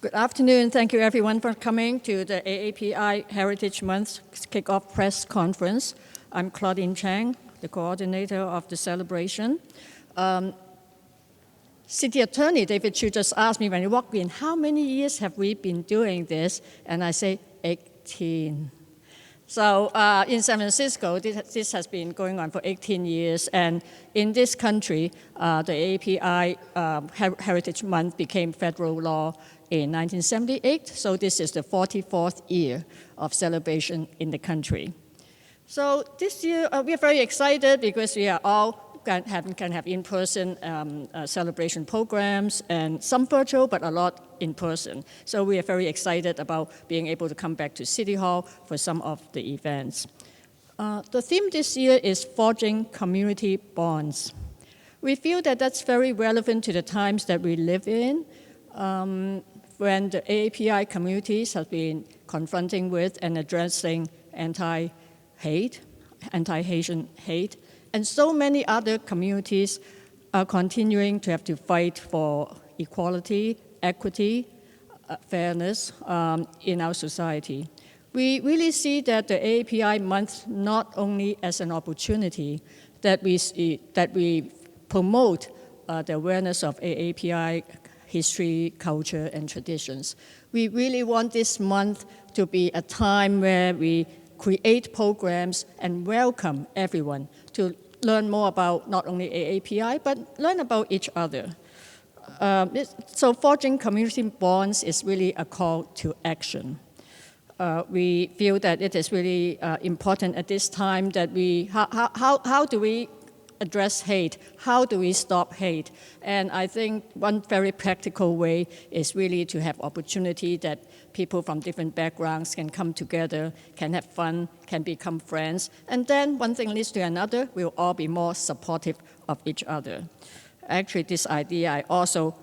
Good afternoon. Thank you, everyone, for coming to the AAPI Heritage Month Kickoff Press Conference. I'm Claudine Chang, the coordinator of the celebration. City Attorney David Chu just asked me when he walked in, how many years have we been doing this? And I say 18. So in San Francisco, this has been going on for 18 years. And in this country, the AAPI Heritage Month became federal law in 1978. So this is the 44th year of celebration in the country. So this year, we are very excited because we are all can have in-person celebration programs, and some virtual, but a lot in person. So we are very excited about being able to come back to City Hall for some of the events. The theme this year is Forging Community Bonds. We feel that that's very relevant to the times that we live in, when the AAPI communities have been confronting with and addressing anti-hate, anti-Haitian hate, and so many other communities are continuing to have to fight for equality, equity, fairness in our society. We really see that the AAPI month not only as an opportunity that we promote the awareness of AAPI history, culture, and traditions. We really want this month to be a time where we create programs and welcome everyone to learn more about not only AAPI, but learn about each other. So forging community bonds is really a call to action. We feel that it is really important at this time that how do we address hate? How do we stop hate? And I think one very practical way is really to have opportunity that people from different backgrounds can come together, can have fun, can become friends, and then one thing leads to another, we'll all be more supportive of each other. Actually, this idea I also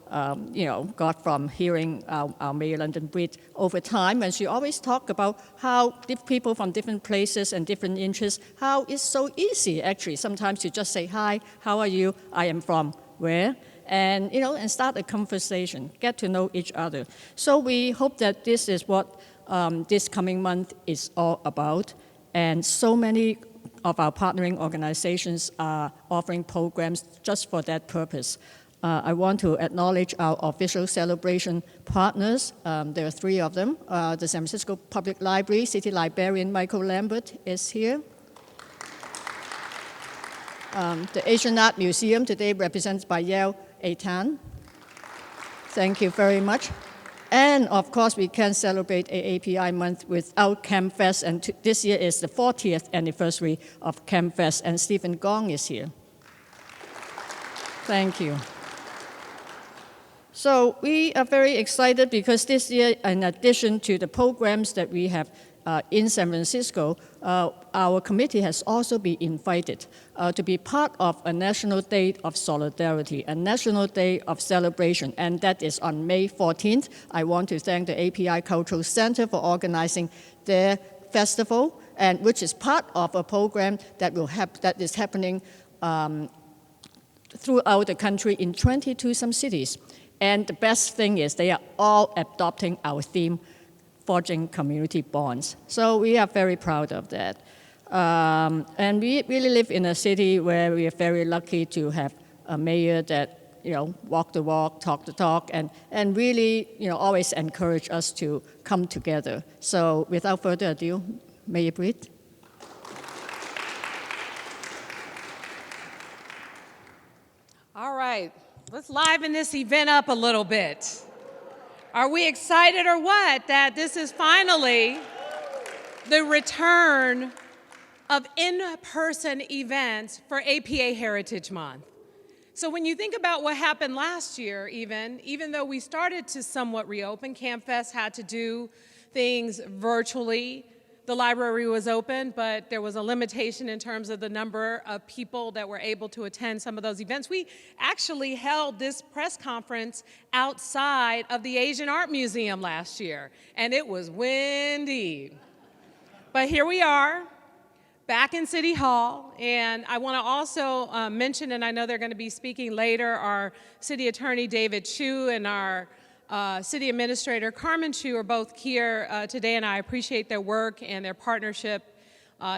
got from hearing our Mayor London Britt over time, and she always talked about how people from different places and different interests, how it's so easy actually sometimes to just say, hi, how are you? I am from where? And and start a conversation, get to know each other. So we hope that this is what this coming month is all about, and so many of our partnering organizations are offering programs just for that purpose. I want to acknowledge our official celebration partners. There are 3 of them. The San Francisco Public Library, City Librarian Michael Lambert is here. The Asian Art Museum today represented by Yale Aitan. Thank you very much. And of course, we can't celebrate AAPI month without CAMFest, and this year is the 40th anniversary of CAMFest, and Stephen Gong is here. Thank you. So we are very excited because this year, in addition to the programs that we have in San Francisco, our committee has also been invited to be part of a National Day of Solidarity, a National Day of Celebration, and that is on May 14th. I want to thank the API Cultural Center for organizing their festival, and which is part of a program that is happening throughout the country in 22 some cities. And the best thing is they are all adopting our theme, Forging Community Bonds. So we are very proud of that. And we really live in a city where we are very lucky to have a mayor that walk the walk, talk the talk, and really always encourage us to come together. So without further ado, Mayor Britt. All right, let's liven this event up a little bit. Are we excited or what that this is finally the return of in-person events for APA Heritage Month? So when you think about what happened last year, even though we started to somewhat reopen, CAMFest had to do things virtually. The library was open, but there was a limitation in terms of the number of people that were able to attend some of those events. We actually held this press conference outside of the Asian Art Museum last year, and it was windy. But here we are, back in City Hall, and I want to also mention, and I know they're going to be speaking later, our City Attorney David Chu and our City Administrator Carmen Chu are both here today, and I appreciate their work and their partnership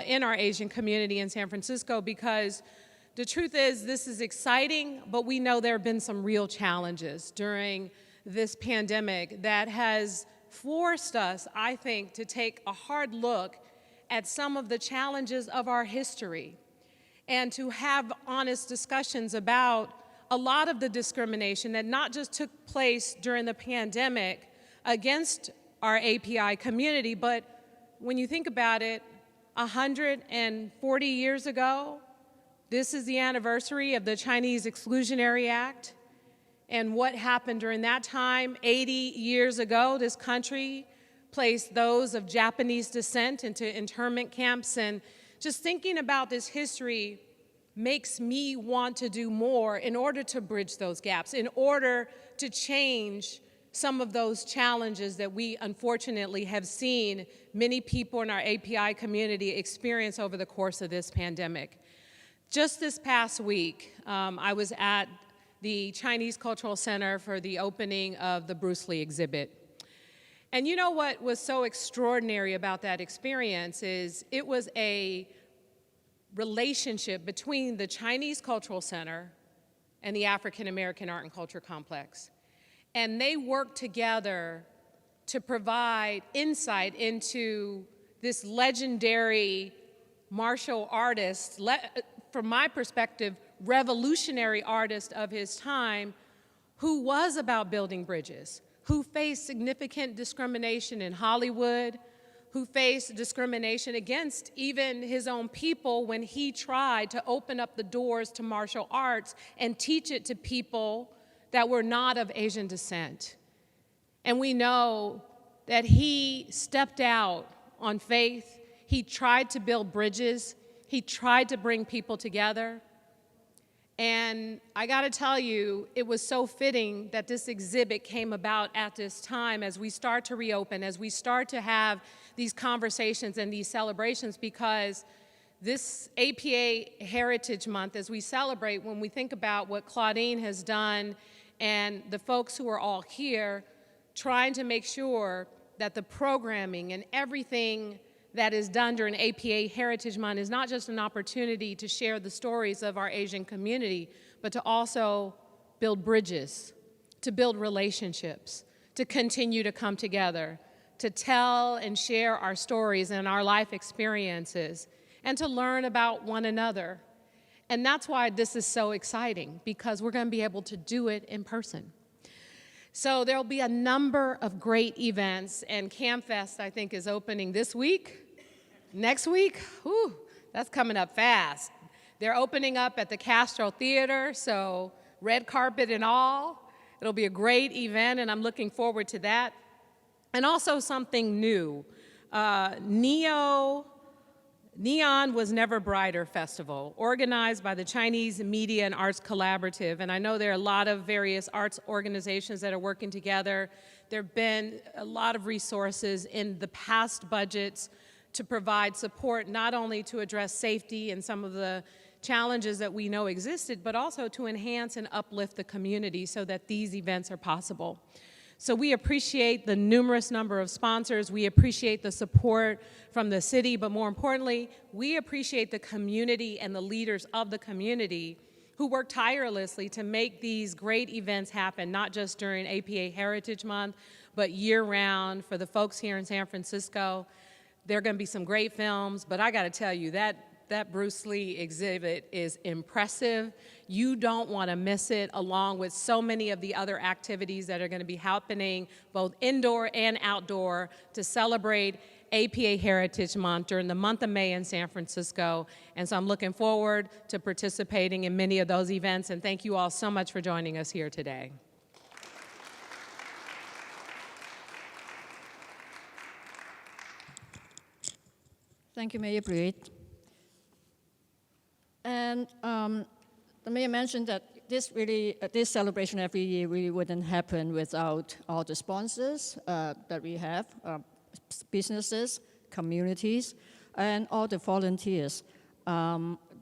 in our Asian community in San Francisco, because the truth is this is exciting, but we know there have been some real challenges during this pandemic that has forced us, I think, to take a hard look at some of the challenges of our history and to have honest discussions about a lot of the discrimination that not just took place during the pandemic against our API community, but when you think about it, 140 years ago, this is the anniversary of the Chinese Exclusionary Act. And what happened during that time, 80 years ago, this country placed those of Japanese descent into internment camps. And just thinking about this history makes me want to do more in order to bridge those gaps, in order to change some of those challenges that we unfortunately have seen many people in our API community experience over the course of this pandemic. Just this past week, I was at the Chinese Cultural Center for the opening of the Bruce Lee exhibit. And you know what was so extraordinary about that experience is it was a relationship between the Chinese Cultural Center and the African American Art and Culture Complex. And they worked together to provide insight into this legendary martial artist, from my perspective, revolutionary artist of his time, who was about building bridges, who faced significant discrimination in Hollywood, who faced discrimination against even his own people when he tried to open up the doors to martial arts and teach it to people that were not of Asian descent. And we know that he stepped out on faith. He tried to build bridges. He tried to bring people together. And I gotta tell you, it was so fitting that this exhibit came about at this time as we start to reopen, as we start to have these conversations and these celebrations, because this APA Heritage Month, as we celebrate, when we think about what Claudine has done and the folks who are all here, trying to make sure that the programming and everything that is done during APA Heritage Month is not just an opportunity to share the stories of our Asian community, but to also build bridges, to build relationships, to continue to come together, to tell and share our stories and our life experiences, and to learn about one another. And that's why this is so exciting, because we're going to be able to do it in person. So there'll be a number of great events, and CamFest, I think, is opening this week. Next week, whew, that's coming up fast. They're opening up at the Castro Theater, so red carpet and all. It'll be a great event, and I'm looking forward to that. And also something new. Neon Was Never Brighter Festival, organized by the Chinese Media and Arts Collaborative. And I know there are a lot of various arts organizations that are working together. There have been a lot of resources in the past budgets to provide support, not only to address safety and some of the challenges that we know existed, but also to enhance and uplift the community so that these events are possible. So we appreciate the numerous number of sponsors. We appreciate the support from the city, but more importantly, we appreciate the community and the leaders of the community who work tirelessly to make these great events happen, not just during APA Heritage Month, but year-round. For the folks here in San Francisco, there are going to be some great films, but I got to tell you, that Bruce Lee exhibit is impressive. You don't want to miss it, along with so many of the other activities that are going to be happening both indoor and outdoor to celebrate APA Heritage Month during the month of May in San Francisco. And so I'm looking forward to participating in many of those events, and thank you all so much for joining us here today. Thank you, Mayor Britt. And the mayor mentioned that this celebration every year really wouldn't happen without all the sponsors that we have, businesses, communities, and all the volunteers.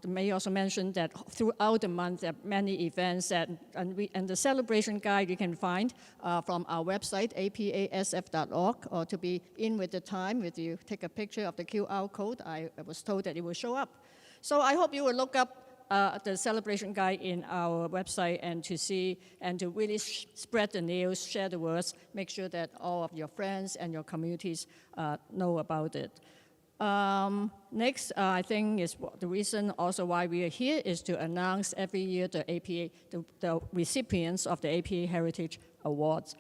the mayor also mentioned that throughout the month, there are many events, and the celebration guide you can find from our website, apasf.org, or to be in with the time, if you take a picture of the QR code, I was told that it will show up. So I hope you will look up the celebration guide in our website and to see and to really spread the news, share the words, make sure that all of your friends and your communities know about it. Next, I think is the reason also why we are here is to announce every year the APA, the recipients of the APA Heritage Awards.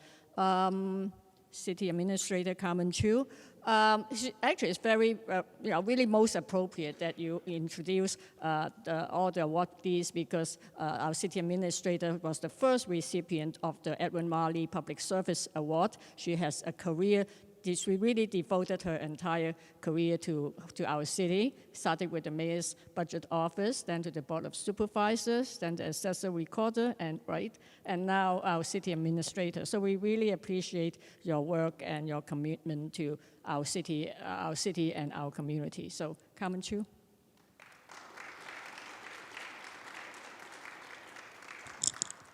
City Administrator Carmen Chu. Actually, it's very, really most appropriate that you introduce all the awardees because our City Administrator was the first recipient of the Edwin Marley Public Service Award. She has a career. She really devoted her entire career to our city, started with the Mayor's Budget Office, then to the Board of Supervisors, then the Assessor Recorder, and now our City Administrator. So we really appreciate your work and your commitment to our city and our community. So, Carmen Chu.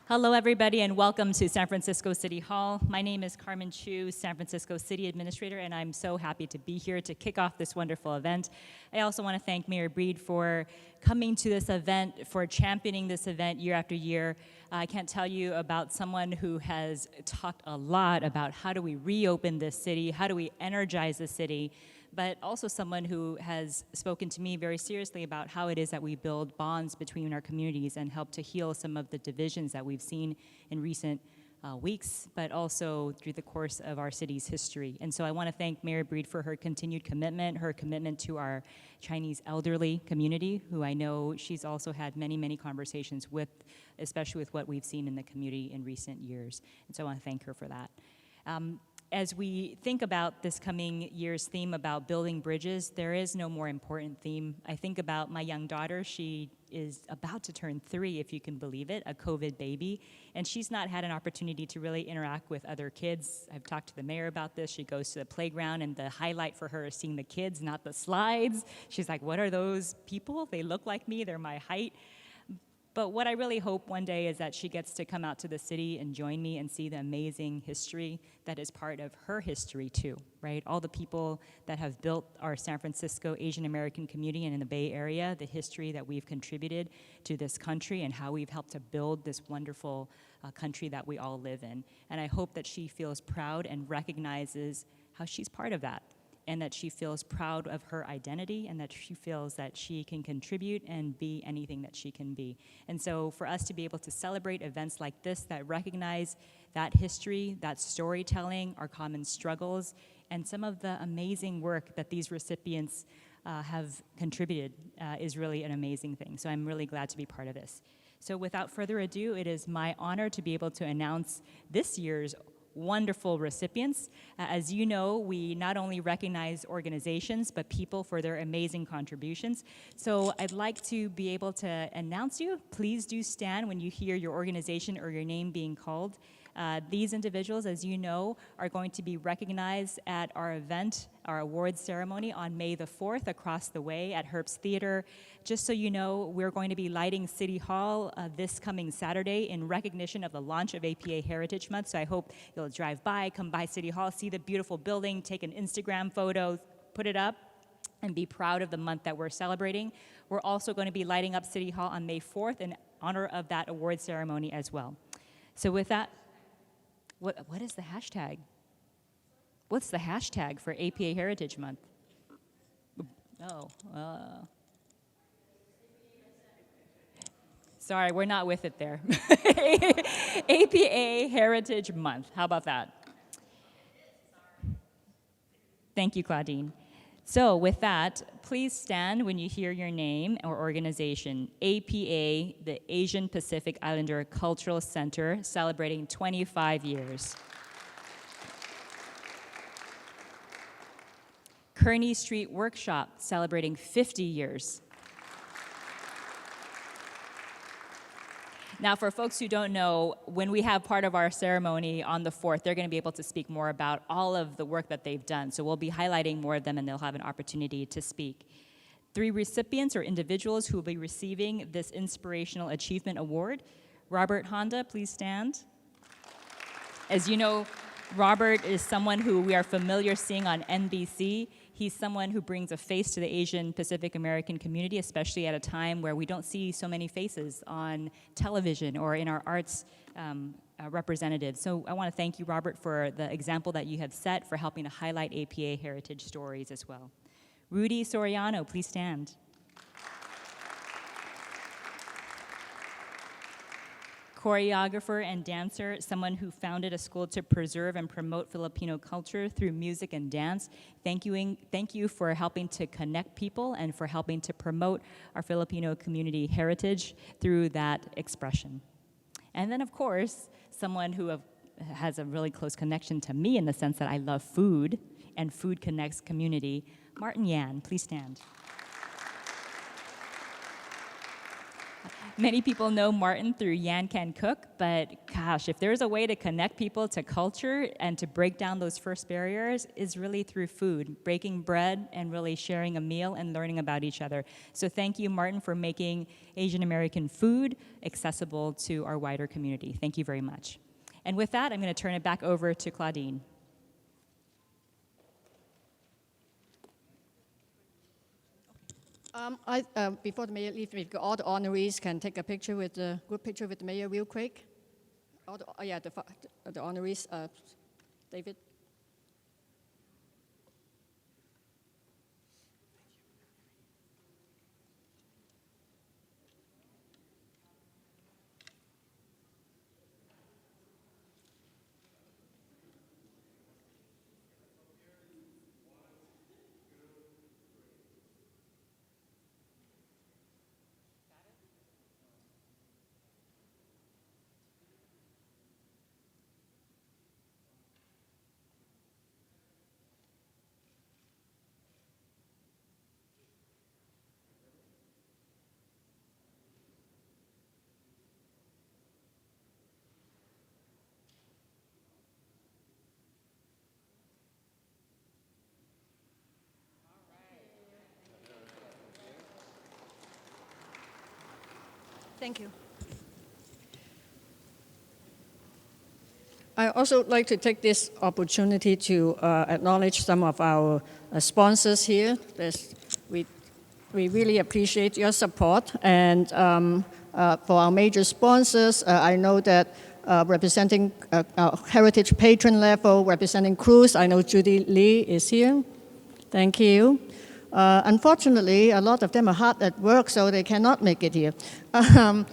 Hello, everybody, and welcome to San Francisco City Hall. My name is Carmen Chu, San Francisco City Administrator, and I'm so happy to be here to kick off this wonderful event. I also want to thank Mayor Breed for coming to this event, for championing this event year after year. I can't tell you about someone who has talked a lot about how do we reopen this city, how do we energize the city, but also someone who has spoken to me very seriously about how it is that we build bonds between our communities and help to heal some of the divisions that we've seen in recent weeks, but also through the course of our city's history. And so I want to thank Mayor Breed for her continued commitment, her commitment to our Chinese elderly community, who I know she's also had many, many conversations with, especially with what we've seen in the community in recent years. And so I want to thank her for that. As we think about this coming year's theme about building bridges, there is no more important theme. I think about my young daughter. She is about to turn 3, if you can believe it, a COVID baby, and she's not had an opportunity to really interact with other kids. I've talked to the mayor about this. She goes to the playground, and the highlight for her is seeing the kids, not the slides. She's like, what are those people? They look like me. They're my height. But what I really hope one day is that she gets to come out to the city and join me and see the amazing history that is part of her history too, right? All the people that have built our San Francisco Asian American community and in the Bay Area, the history that we've contributed to this country and how we've helped to build this wonderful country that we all live in. And I hope that she feels proud and recognizes how she's part of that, and that she feels proud of her identity, and that she feels that she can contribute and be anything that she can be. And so for us to be able to celebrate events like this that recognize that history, that storytelling, our common struggles, and some of the amazing work that these recipients have contributed is really an amazing thing. So I'm really glad to be part of this. So without further ado, it is my honor to be able to announce this year's wonderful recipients. As you know, we not only recognize organizations, but people for their amazing contributions. So I'd like to be able to announce you. Please do stand when you hear your organization or your name being called. These individuals, as you know, are going to be recognized at our event, our awards ceremony on May the 4th across the way at Herbst Theater. Just so you know, we're going to be lighting City Hall this coming Saturday in recognition of the launch of APA Heritage Month. So I hope you'll drive by, come by City Hall, see the beautiful building, take an Instagram photo, put it up, and be proud of the month that we're celebrating. We're also going to be lighting up City Hall on May 4th in honor of that award ceremony as well. So with that, what is the hashtag? What's the hashtag for APA Heritage Month? Oh, sorry, we're not with it there. APA Heritage Month, how about that? Thank you, Claudine. So with that, please stand when you hear your name or organization. APA, the Asian Pacific Islander Cultural Center, celebrating 25 years. Kearney Street Workshop, celebrating 50 years. Now, for folks who don't know, when we have part of our ceremony on the 4th, they're going to be able to speak more about all of the work that they've done. So we'll be highlighting more of them, and they'll have an opportunity to speak. three recipients or individuals who will be receiving this Inspirational Achievement Award. Robert Honda, please stand. As you know, Robert is someone who we are familiar seeing on NBC. He's someone who brings a face to the Asian Pacific American community, especially at a time where we don't see so many faces on television or in our arts representatives. So I want to thank you, Robert, for the example that you have set for helping to highlight APA heritage stories as well. Rudy Soriano, please stand. Choreographer and dancer, someone who founded a school to preserve and promote Filipino culture through music and dance. Thank you for helping to connect people and for helping to promote our Filipino community heritage through that expression. And then, of course, someone who has a really close connection to me in the sense that I love food, and food connects community. Martin Yan, please stand. Many people know Martin through Yan Can Cook, but gosh, if there's a way to connect people to culture and to break down those first barriers, is really through food, breaking bread and really sharing a meal and learning about each other. So thank you, Martin, for making Asian American food accessible to our wider community. Thank you very much. And with that, I'm going to turn it back over to Claudine. Before the mayor leaves, all the honorees can take a picture with the group picture with the mayor real quick. The honorees, David. Thank you. I also like to take this opportunity to acknowledge some of our sponsors here. We really appreciate your support. And for our major sponsors, I know that representing our heritage patron level, representing Cruise, I know Judy Lee is here. Thank you. Unfortunately, a lot of them are hard at work, so they cannot make it here. At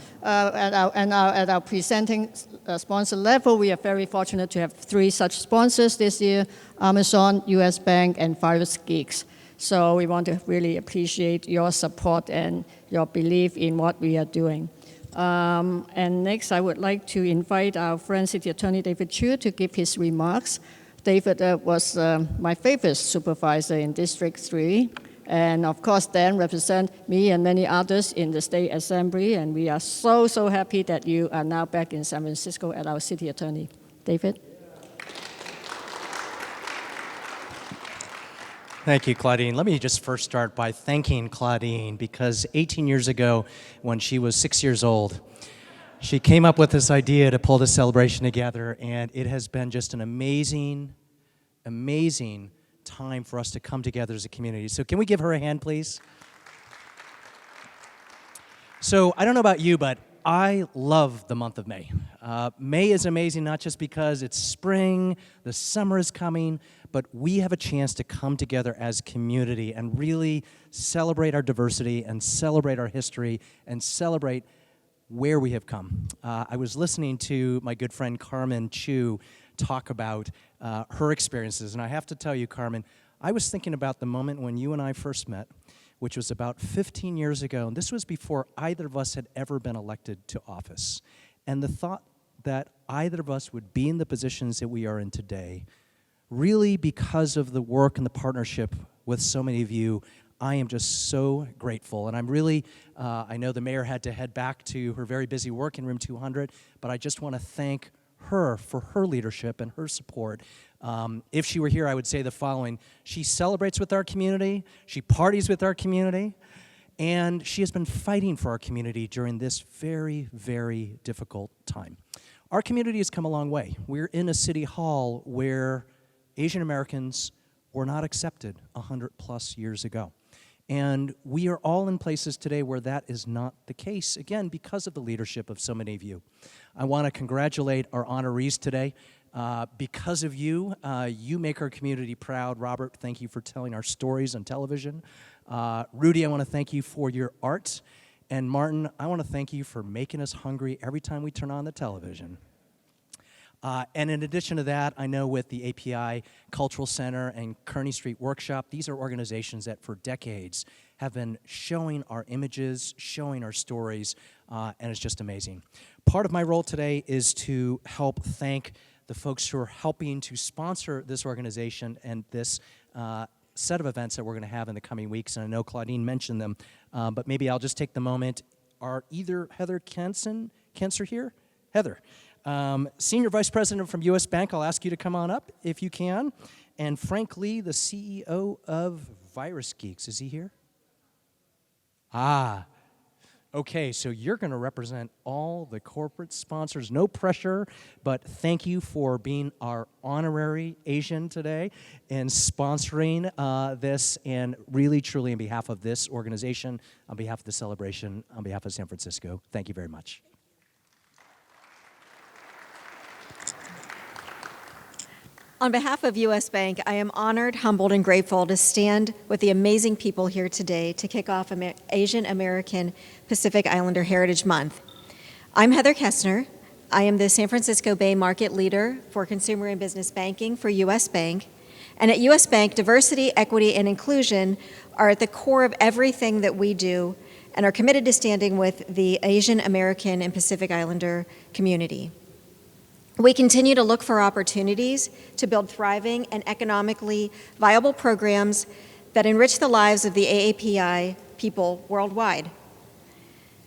our presenting sponsor level, we are very fortunate to have 3 such sponsors this year: Amazon, US Bank, and Virus Geeks. So we want to really appreciate your support and your belief in what we are doing. And next, I would like to invite our friend City Attorney David Chu to give his remarks. David was my favorite supervisor in District 3. And of course, Dan represents me and many others in the State Assembly. And we are so, so happy that you are now back in San Francisco as our City Attorney. David? Thank you, Claudine. Let me just first start by thanking Claudine, because 18 years ago, when she was 6 years old, she came up with this idea to pull this celebration together, and it has been just an amazing, amazing time for us to come together as a community. So can we give her a hand, please? So I don't know about you, but I love the month of May. May is amazing, not just because it's spring, the summer is coming, but we have a chance to come together as community and really celebrate our diversity and celebrate our history and celebrate where we have come. I was listening to my good friend Carmen Chu talk about her experiences, and I have to tell you, Carmen, I was thinking about the moment when you and I first met, which was about 15 years ago, and this was before either of us had ever been elected to office. And the thought that either of us would be in the positions that we are in today, really because of the work and the partnership with so many of you, I am just so grateful. And I'm really, I know the mayor had to head back to her very busy work in room 200, but I just want to thank her for her leadership and her support. If she were here, I would say the following: she celebrates with our community, she parties with our community, And she has been fighting for our community during this very, very difficult time. Our community has come a long way. We're in a city hall where Asian Americans were not accepted 100+ years ago. And we are all in places today where that is not the case, again, because of the leadership of so many of you. I want to congratulate our honorees today. Because of you, you make our community proud. Robert, thank you for telling our stories on television. Rudy, I want to thank you for your art. And Martin, I want to thank you for making us hungry every time we turn on the television. And in addition to that, I know with the AAPI Cultural Center and Kearney Street Workshop, these are organizations that for decades have been showing our images, showing our stories, and it's just amazing. Part of my role today is to help thank the folks who are helping to sponsor this organization and this set of events that we're going to have in the coming weeks. And I know Claudine mentioned them, but maybe I'll just take the moment. Are either Heather Kenser here? Heather. Senior Vice President from U.S. Bank, I'll ask you to come on up if you can. And Frank Lee, the CEO of Virus Geeks. Is he here? Ah, okay, so you're going to represent all the corporate sponsors. No pressure, but thank you for being our honorary Asian today and sponsoring this, and really, truly, on behalf of this organization, on behalf of the celebration, on behalf of San Francisco, thank you very much. On behalf of U.S. Bank, I am honored, humbled, and grateful to stand with the amazing people here today to kick off Asian American Pacific Islander Heritage Month. I'm Heather Kessner. I am the San Francisco Bay Market Leader for Consumer and Business Banking for U.S. Bank. And at U.S. Bank, diversity, equity, and inclusion are at the core of everything that we do and are committed to standing with the Asian American and Pacific Islander community. We continue to look for opportunities to build thriving and economically viable programs that enrich the lives of the AAPI people worldwide.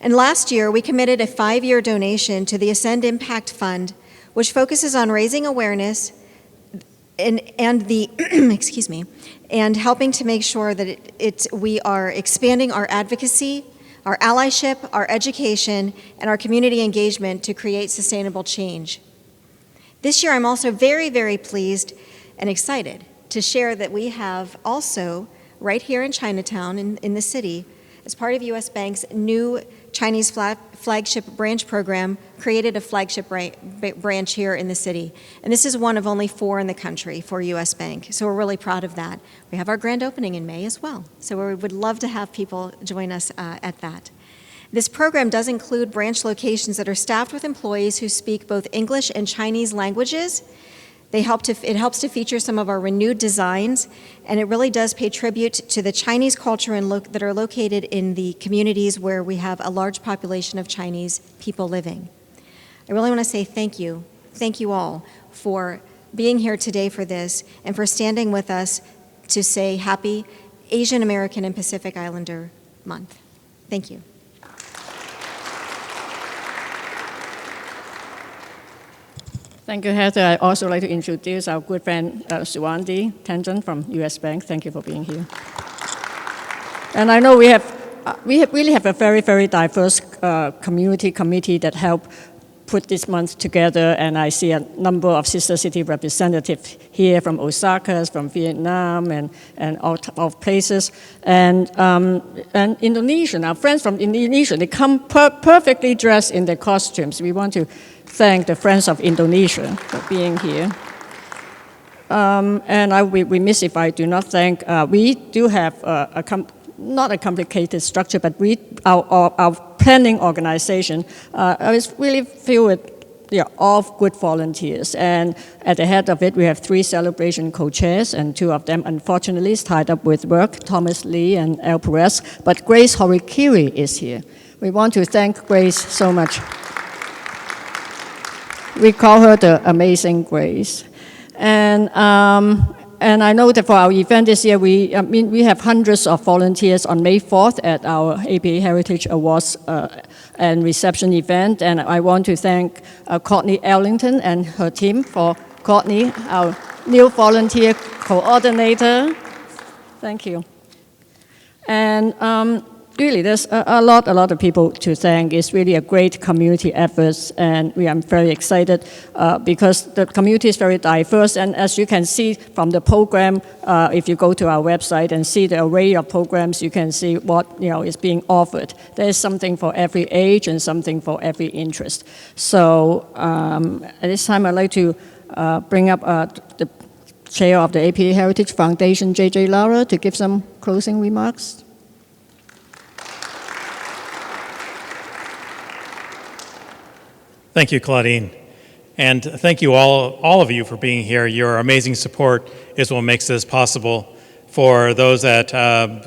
And last year, we committed a 5-year donation to the Ascend Impact Fund, which focuses on raising awareness and the excuse me, and helping to make sure that we are expanding our advocacy, our allyship, our education, and our community engagement to create sustainable change. This year, I'm also very, very pleased and excited to share that we have also, right here in Chinatown, in the city, as part of U.S. Bank's new Chinese flagship branch program, created a flagship branch here in the city. And this is one of only 4 in the country for U.S. Bank, so we're really proud of that. We have our grand opening in May as well, so we would love to have people join us at that. This program does include branch locations that are staffed with employees who speak both English and Chinese languages. It helps to feature some of our renewed designs, and it really does pay tribute to the Chinese culture that are located in the communities where we have a large population of Chinese people living. I really want to say thank you all for being here today for this and for standing with us to say Happy Asian American and Pacific Islander Month. Thank you. Thank you, Heather. I'd also like to introduce our good friend, Suwandi Tenzin from U.S. Bank. Thank you for being here. And I know we really have a very, very diverse community committee that helped put this month together, and I see a number of sister city representatives here from Osaka, from Vietnam, and all of places. And Indonesian, our friends from Indonesia, they come perfectly dressed in their costumes. We want to thank the Friends of Indonesia for being here. And we miss if I do not thank, we do have not a complicated structure, but our planning organization is really filled with all good volunteers. And at the head of it, we have 3 celebration co-chairs, and 2 of them, unfortunately, is tied up with work, Thomas Lee and El Perez, but Grace Horikiri is here. We want to thank Grace so much. We call her the Amazing Grace. And I know that for our event this year, we have hundreds of volunteers on May 4th at our AAPI Heritage Awards and reception event. And I want to thank Courtney Ellington and her team for Courtney, our new volunteer coordinator. Thank you. And really, there's a lot of people to thank. It's really a great community effort, and we are very excited because the community is very diverse. And as you can see from the program, if you go to our website and see the array of programs, you can see what is being offered. There is something for every age and something for every interest. So at this time, I'd like to bring up the chair of the AAPI Heritage Foundation, J.J. Lara, to give some closing remarks. Thank you, Claudine. And thank you all of you for being here. Your amazing support is what makes this possible. For those that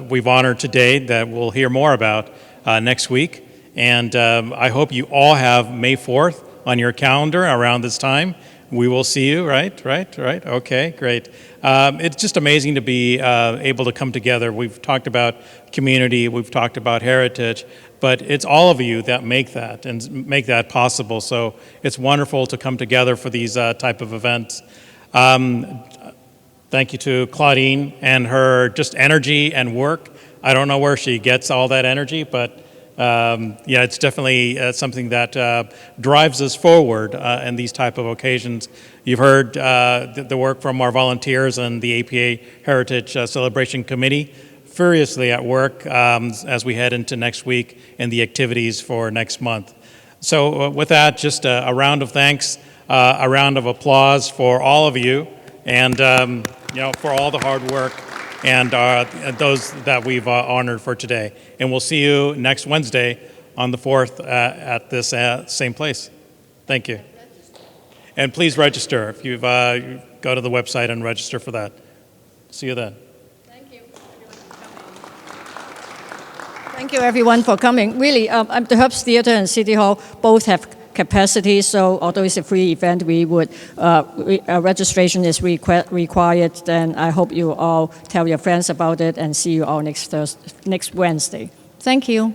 we've honored today that we'll hear more about next week. And I hope you all have May 4th on your calendar around this time. We will see you, right? Okay, great. It's just amazing to be able to come together. We've talked about community, we've talked about heritage, but it's all of you that make that and make that possible. So it's wonderful to come together for these type of events. Thank you to Claudine and her just energy and work. I don't know where she gets all that energy, but yeah, it's definitely something that drives us forward in these type of occasions. You've heard the work from our volunteers and the APA Heritage Celebration Committee, furiously at work as we head into next week and the activities for next month. So with that, just a round of thanks, a round of applause for all of you, and for all the hard work and those that we've honored for today. And we'll see you next Wednesday on the 4th at this same place. Thank you. And please register if you go to the website and register for that. See you then. Thank you, everyone, for coming. Really, the Herbst Theater and City Hall both have capacity, so although it's a free event, we would registration is required. Then I hope you all tell your friends about it and see you all next Wednesday. Thank you.